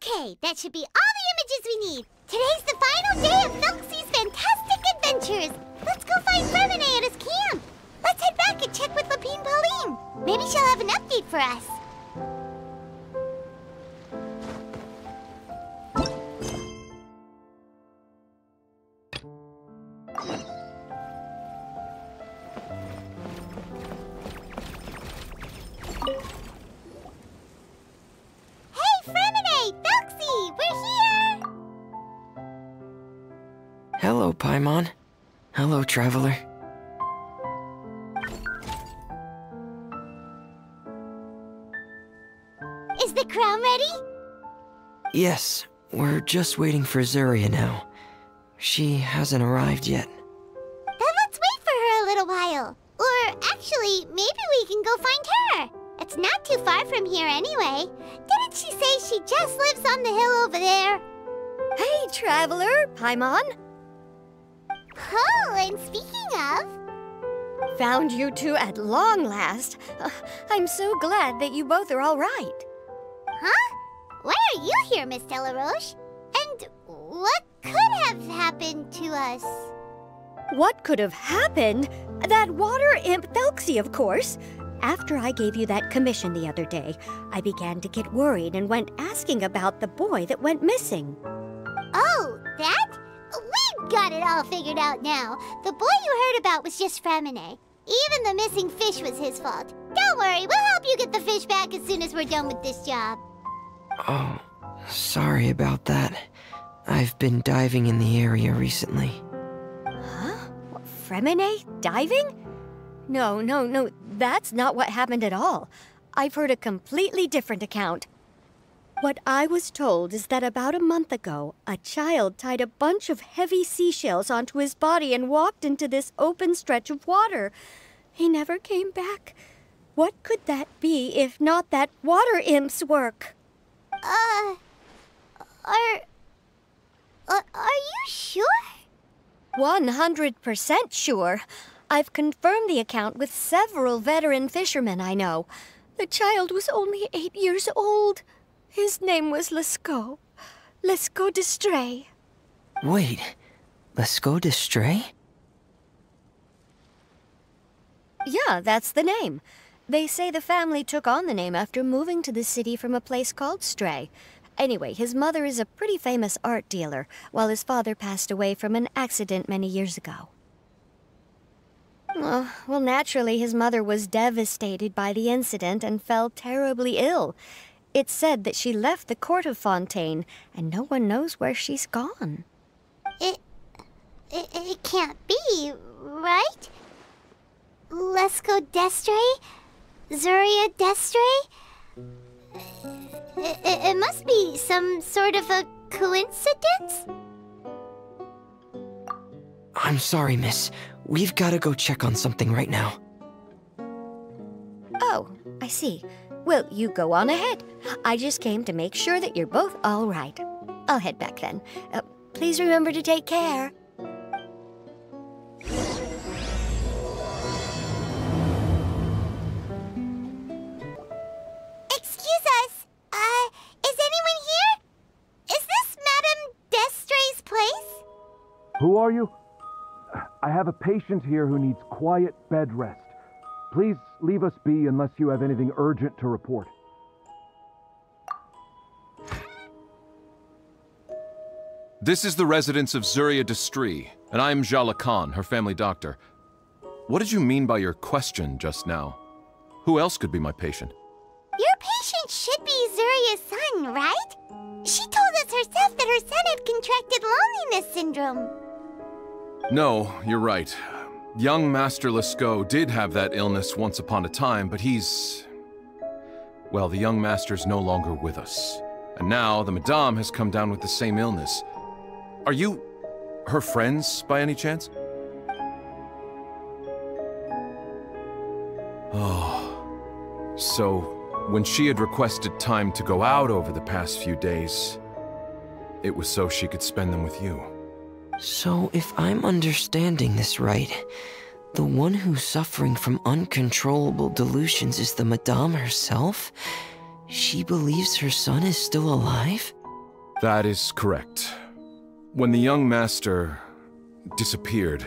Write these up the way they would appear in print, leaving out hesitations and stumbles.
Okay, that should be all the images we need. Today's the final day of Thelxie's fantastic adventures. Let's go find Fremine at his camp. Let's head back and check with Lapine Pauline. Maybe she'll have an update for us. Hello, Paimon. Hello, traveler. Is the crown ready? Yes, we're just waiting for Zuria now. She hasn't arrived yet. Then let's wait for her a little while. Or actually, maybe we can go find her. It's not too far from here anyway. Didn't she say she just lives on the hill over there? Hey, traveler, Paimon. Oh, and speaking of... Found you two at long last. I'm so glad that you both are all right. Huh? Why are you here, Miss Delaroche? And what could have happened to us? What could have happened? That water imp Thelxie, of course. After I gave you that commission the other day, I began to get worried and went asking about the boy that went missing. Oh, that? We've got it all figured out now. The boy you heard about was just Fremine. Even the missing fish was his fault. Don't worry, we'll help you get the fish back as soon as we're done with this job. Oh, sorry about that. I've been diving in the area recently. Huh? Fremine? Diving? No, that's not what happened at all. I've heard a completely different account. What I was told is that about a month ago, a child tied a bunch of heavy seashells onto his body and walked into this open stretch of water. He never came back. What could that be if not that water imp's work? Are you sure? 100% sure. I've confirmed the account with several veteran fishermen I know. The child was only 8 years old. His name was Lescaut. Lescaut d'Estray. Wait, Lescaut d'Estray? Yeah, that's the name. They say the family took on the name after moving to the city from a place called Stray. Anyway, his mother is a pretty famous art dealer, while his father passed away from an accident many years ago. Well, naturally, his mother was devastated by the incident and fell terribly ill. It's said that she left the court of Fontaine, and no one knows where she's gone. It can't be, right? Lescaut d'Estray? Zuria d'Estray? It must be some sort of a coincidence? I'm sorry, miss. We've got to go check on something right now. Oh, I see. Well, you go on ahead. I just came to make sure that you're both all right. I'll head back then. Please remember to take care. Excuse us. Is anyone here? Is this Madame d'Estray's place? Who are you? I have a patient here who needs quiet bed rest. Please leave us be unless you have anything urgent to report. This is the residence of Zuria d'Estray, and I am Jalakan, her family doctor. What did you mean by your question just now? Who else could be my patient? Your patient should be Zuria's son, right? She told us herself that her son had contracted loneliness syndrome. No, you're right. Young Master Lescaut did have that illness once upon a time, but well, the young master's no longer with us. And now the Madame has come down with the same illness. Are you her friends, by any chance? Oh, so when she had requested time to go out over the past few days, it was so she could spend them with you. So, if I'm understanding this right, the one who's suffering from uncontrollable delusions is the Madame herself? She believes her son is still alive? That is correct. When the young master disappeared,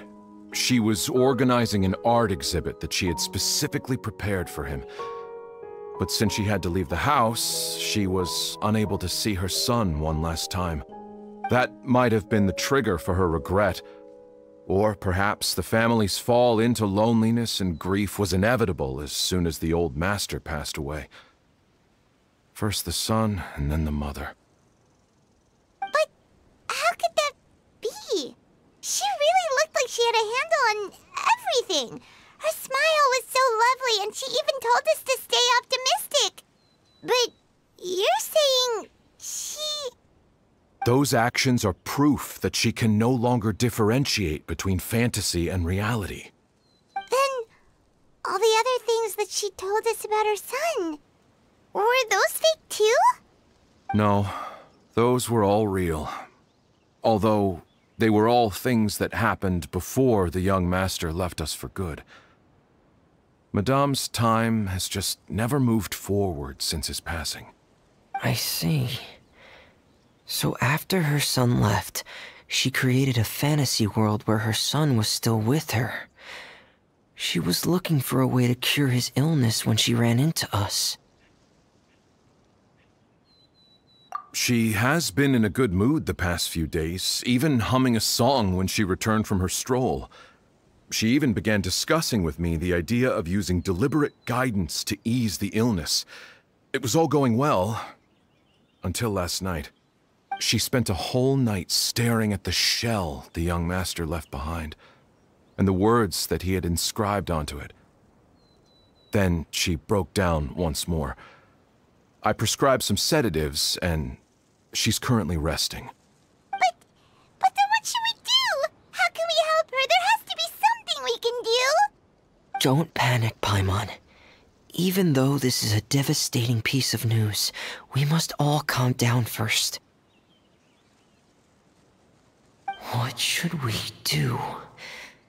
she was organizing an art exhibit that she had specifically prepared for him. But since she had to leave the house, she was unable to see her son one last time. That might have been the trigger for her regret. Or perhaps the family's fall into loneliness and grief was inevitable as soon as the old master passed away. First the son, and then the mother. But how could that be? She really looked like she had a handle on everything. Her smile was so lovely, and she even told us to stay optimistic. But you're saying she... Those actions are proof that she can no longer differentiate between fantasy and reality. Then, all the other things that she told us about her son, were those fake too? No, those were all real. Although, they were all things that happened before the young master left us for good. Madame's time has just never moved forward since his passing. I see. So after her son left, she created a fantasy world where her son was still with her. She was looking for a way to cure his illness when she ran into us. She has been in a good mood the past few days, even humming a song when she returned from her stroll. She even began discussing with me the idea of using deliberate guidance to ease the illness. It was all going well, until last night. She spent a whole night staring at the shell the young master left behind, and the words that he had inscribed onto it. Then she broke down once more. I prescribed some sedatives, and she's currently resting. But then what should we do? How can we help her? There has to be something we can do! Don't panic, Paimon. Even though this is a devastating piece of news, we must all calm down first. What should we do?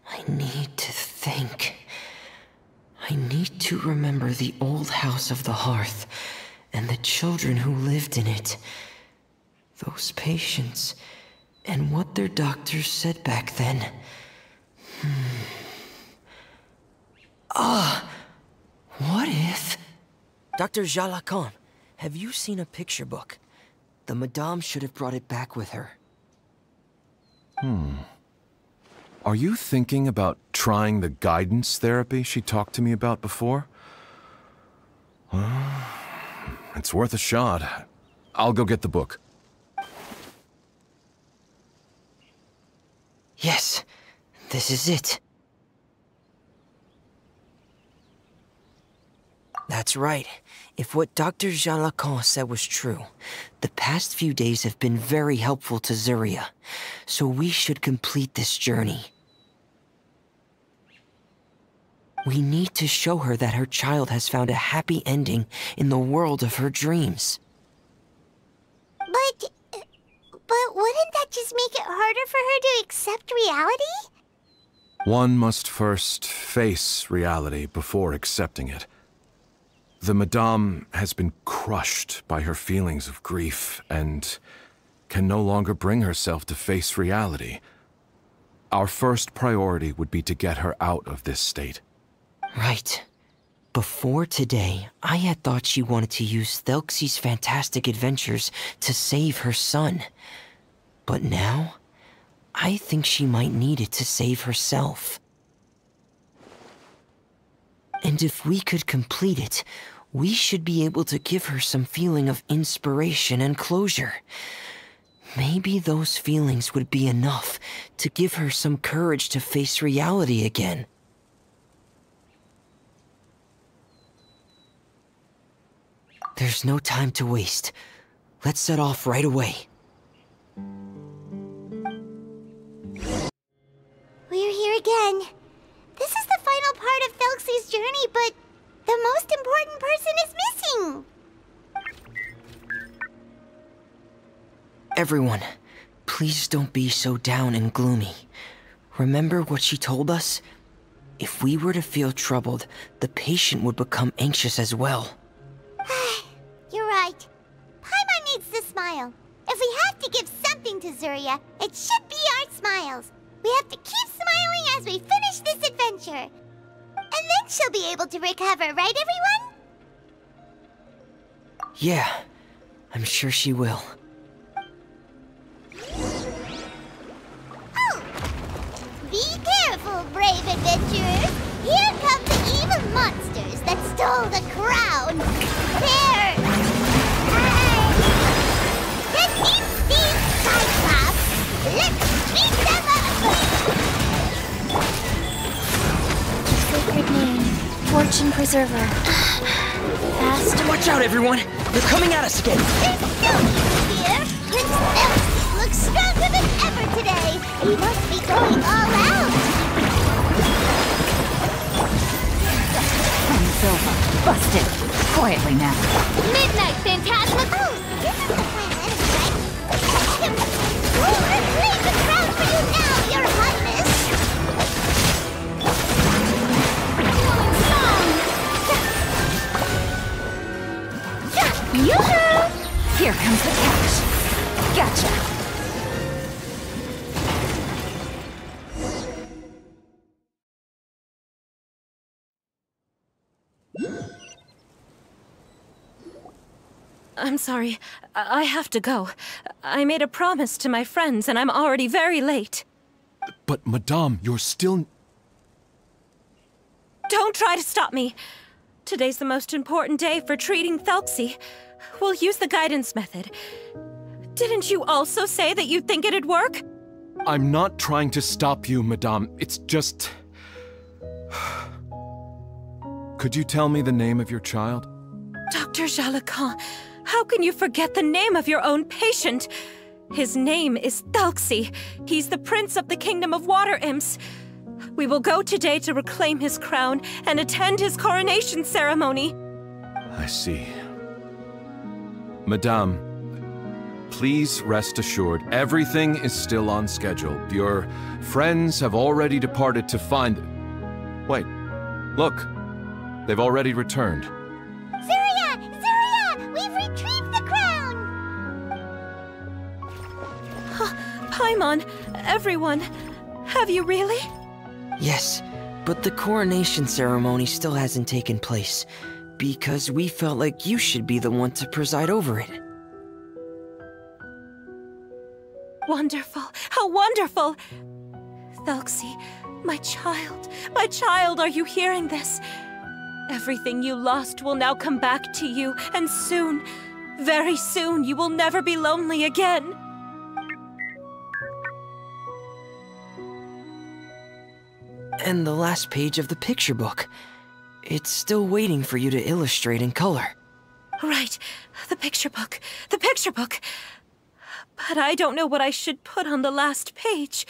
I need to think. I need to remember the old house of the hearth and the children who lived in it. Those patients and what their doctors said back then. What if... Dr. Jalakon, have you seen a picture book? The Madame should have brought it back with her. Are you thinking about trying the guidance therapy she talked to me about before? It's worth a shot. I'll go get the book. Yes, this is it. That's right. If what Dr. Jalakon said was true, the past few days have been very helpful to Zuria, so we should complete this journey. We need to show her that her child has found a happy ending in the world of her dreams. But wouldn't that just make it harder for her to accept reality? One must first face reality before accepting it. The Madame has been crushed by her feelings of grief and can no longer bring herself to face reality. Our first priority would be to get her out of this state. Right. Before today, I had thought she wanted to use Thelxie's fantastic adventures to save her son. But now, I think she might need it to save herself. And if we could complete it, we should be able to give her some feeling of inspiration and closure. Maybe those feelings would be enough to give her some courage to face reality again. There's no time to waste. Let's set off right away. We're here again. This is the final part of Thelxie's journey, but the most important person is missing. Everyone, please don't be so down and gloomy. Remember what she told us? If we were to feel troubled, the patient would become anxious as well. You're right. Paimon needs to smile. If we have to give something to Zuria, it should be our smiles. We have to keep smiling as we finish this adventure. And then she'll be able to recover, right everyone? Yeah, I'm sure she will. Oh! Be careful, brave adventurers! Here come the evil monsters that stole the crown! They're... the Deep Cyclops! Let's beat them up! Sacred name, Fortune Preserver. Fast. Watch out, everyone! They're coming at us again! There's no need here! Prince Thelxie looks stronger than ever today! He must be going all out! Silva, busted. Quietly now. Midnight Phantasma! Oh, this is the plan enemy, right? Catch him! We'll reclaim the crown for you now, your highness! Yoo-hoo! Here comes the cash. Gotcha. I'm sorry. I have to go. I made a promise to my friends, and I'm already very late. But, Madame, you're still... Don't try to stop me! Today's the most important day for treating Thelxie. We'll use the guidance method. Didn't you also say that you'd think it'd work? I'm not trying to stop you, Madame. It's just... Could you tell me the name of your child? Dr. Jalacan, how can you forget the name of your own patient? His name is Thelxie. He's the prince of the kingdom of water imps. We will go today to reclaim his crown and attend his coronation ceremony. I see. Madame, please rest assured, everything is still on schedule. Your friends have already departed to find... Wait, look. They've already returned. Zuria! Zuria! We've retrieved the crown! Paimon, everyone, have you really? Yes, but the coronation ceremony still hasn't taken place, because we felt like you should be the one to preside over it. Wonderful! How wonderful! Thelxie, my child, are you hearing this? Everything you lost will now come back to you, and soon, very soon, you will never be lonely again. And the last page of the picture book. It's still waiting for you to illustrate in color. Right, the picture book. But I don't know what I should put on the last page.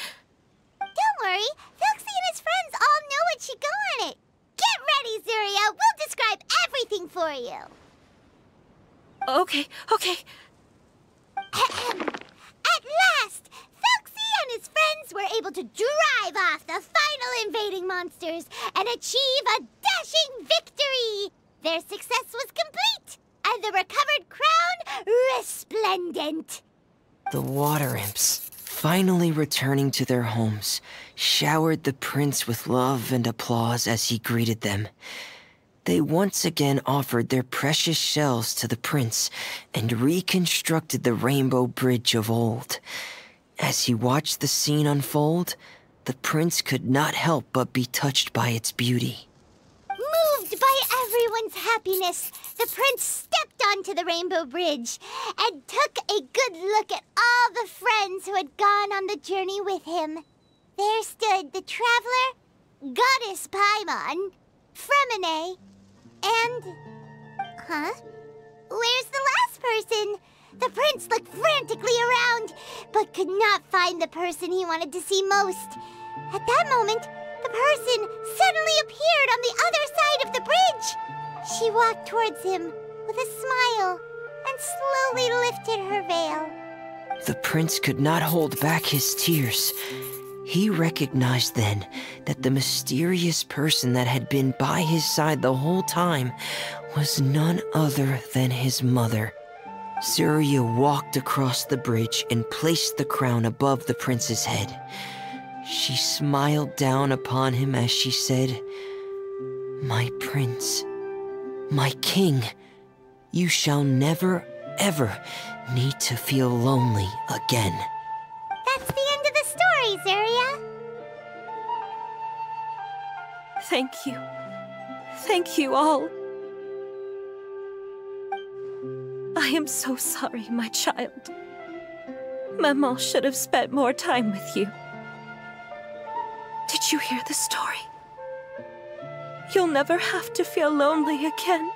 Don't worry, Thelxie and his friends all know what should go on it. Get ready, Zuria! We'll describe everything for you! Okay. At last! Thelxie and his friends were able to drive off the final invading monsters and achieve a dashing victory! Their success was complete, and the recovered crown resplendent! The water imps, finally returning to their homes, showered the prince with love and applause as he greeted them. They once again offered their precious shells to the prince and reconstructed the rainbow bridge of old. As he watched the scene unfold, the prince could not help but be touched by its beauty. Moved by everyone's happiness, the prince stepped onto the rainbow bridge and took a good look at all the friends who had gone on the journey with him. There stood the traveler, Goddess Paimon, Fremine, and... Huh? Where's the last person? The prince looked frantically around, but could not find the person he wanted to see most. At that moment, the person suddenly appeared on the other side of the bridge. She walked towards him with a smile and slowly lifted her veil. The prince could not hold back his tears. He recognized then that the mysterious person that had been by his side the whole time was none other than his mother. Surya walked across the bridge and placed the crown above the prince's head. She smiled down upon him as she said, "My prince, my king, you shall never, ever need to feel lonely again." That's the end of the story, Surya. Thank you. Thank you all. I am so sorry, my child. Maman should have spent more time with you. Did you hear the story? You'll never have to feel lonely again.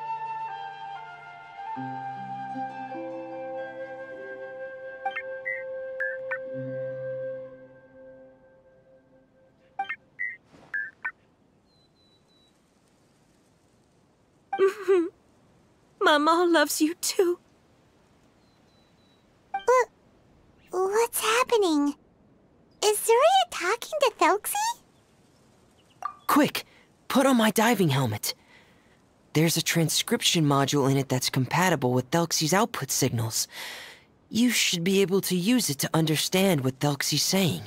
Mama loves you too. What's happening? Is Surya talking to Thelxie? Quick, put on my diving helmet. There's a transcription module in it that's compatible with Thelxie's output signals. You should be able to use it to understand what Thelxie's saying.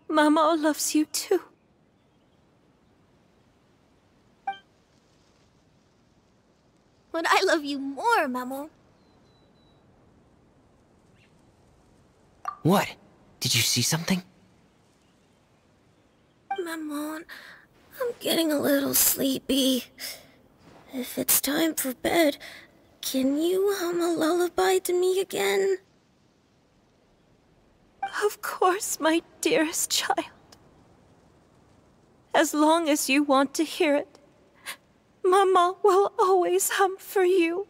Mama loves you too. But I love you more, Mamo. What? Did you see something? Maman, I'm getting a little sleepy. If it's time for bed, can you hum a lullaby to me again? Of course, my dearest child. As long as you want to hear it, Mama will always hum for you.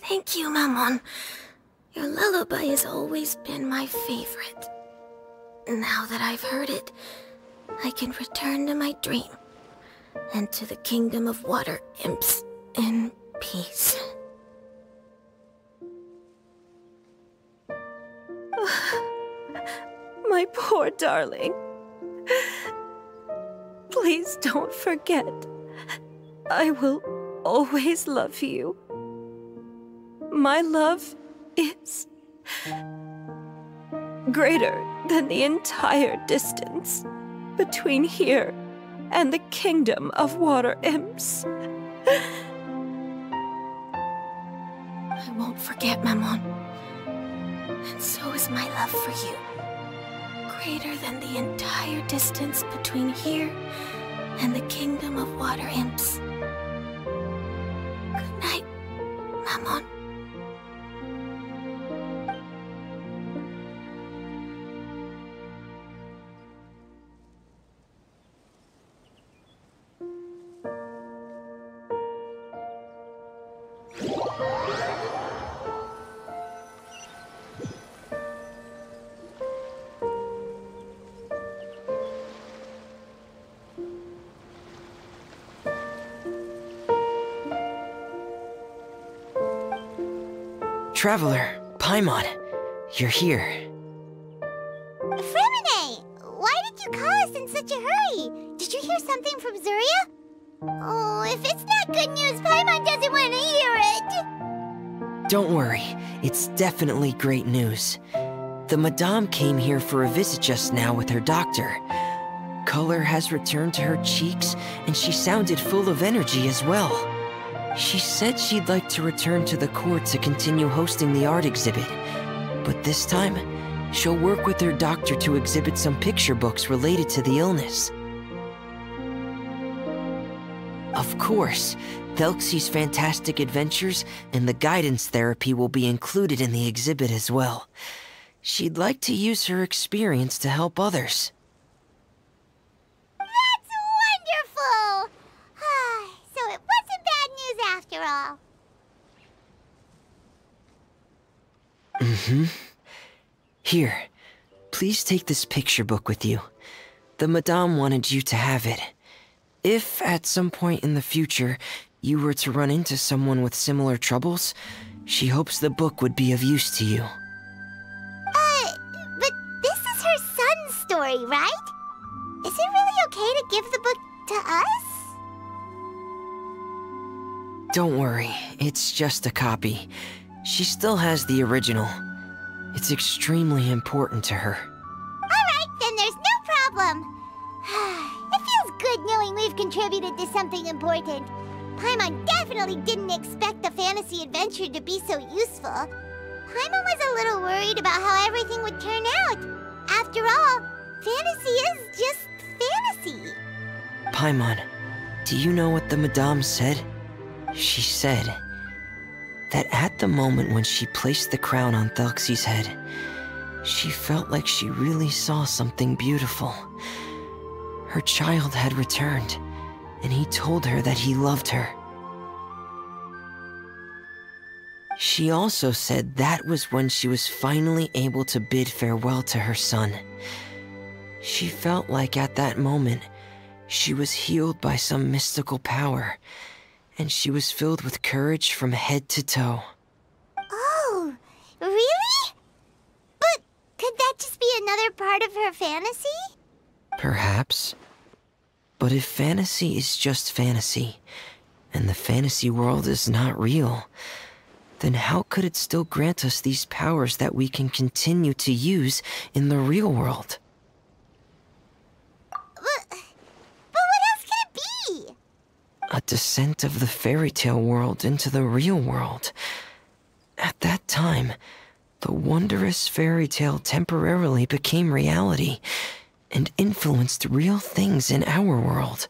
Thank you, Maman. Your lullaby has always been my favorite. Now that I've heard it, I can return to my dream and to the kingdom of water imps in peace. My poor darling. Please don't forget. I will always love you. My love is greater than the entire distance between here and the kingdom of water imps. I won't forget, Maman. And so is my love for you. Greater than the entire distance between here and the kingdom of water imps. Good night, Maman. Traveler, Paimon, you're here. Fremine! Why did you call us in such a hurry? Did you hear something from Surya? Oh, if it's not good news, Paimon doesn't want to hear it! Don't worry, it's definitely great news. The Madame came here for a visit just now with her doctor. Color has returned to her cheeks, and she sounded full of energy as well. She said she'd like to return to the court to continue hosting the art exhibit. But this time, she'll work with her doctor to exhibit some picture books related to the illness. Of course, Thelxie's fantastic adventures and the guidance therapy will be included in the exhibit as well. She'd like to use her experience to help others. That's wonderful! So it wasn't bad news after all. Mm-hmm. Here, please take this picture book with you. The Madame wanted you to have it. If, at some point in the future, you were to run into someone with similar troubles, she hopes the book would be of use to you. But this is her son's story, right? Is it really okay to give the book to us? Don't worry, it's just a copy. She still has the original. It's extremely important to her. Alright, then there's no problem. It feels good knowing we've contributed to something important. Paimon definitely didn't expect the fantasy adventure to be so useful. Paimon was a little worried about how everything would turn out. After all, fantasy is just fantasy. Paimon, do you know what the Madame said? She said that at the moment when she placed the crown on Thelxie's head, she felt like she really saw something beautiful. Her child had returned, and he told her that he loved her. She also said that was when she was finally able to bid farewell to her son. She felt like at that moment, she was healed by some mystical power, and she was filled with courage from head to toe. Oh, really? But could that just be another part of her fantasy? Perhaps. But if fantasy is just fantasy, and the fantasy world is not real, then how could it still grant us these powers that we can continue to use in the real world? But what else could it be? A descent of the fairy tale world into the real world. At that time, the wondrous fairy tale temporarily became reality and influenced real things in our world.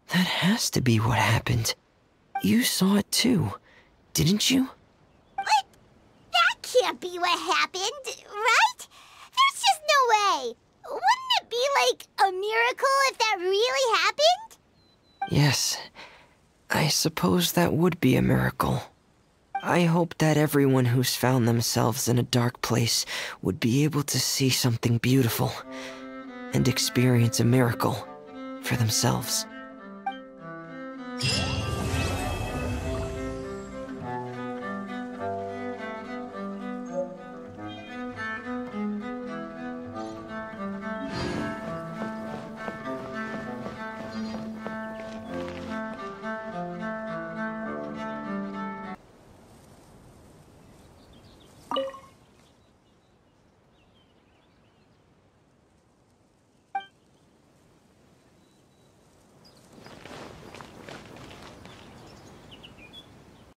That has to be what happened. You saw it too, didn't you? But that can't be what happened, right? There's just no way. Wouldn't it be like a miracle if that really happened? Yes, I suppose that would be a miracle. I hope that everyone who's found themselves in a dark place would be able to see something beautiful and experience a miracle for themselves.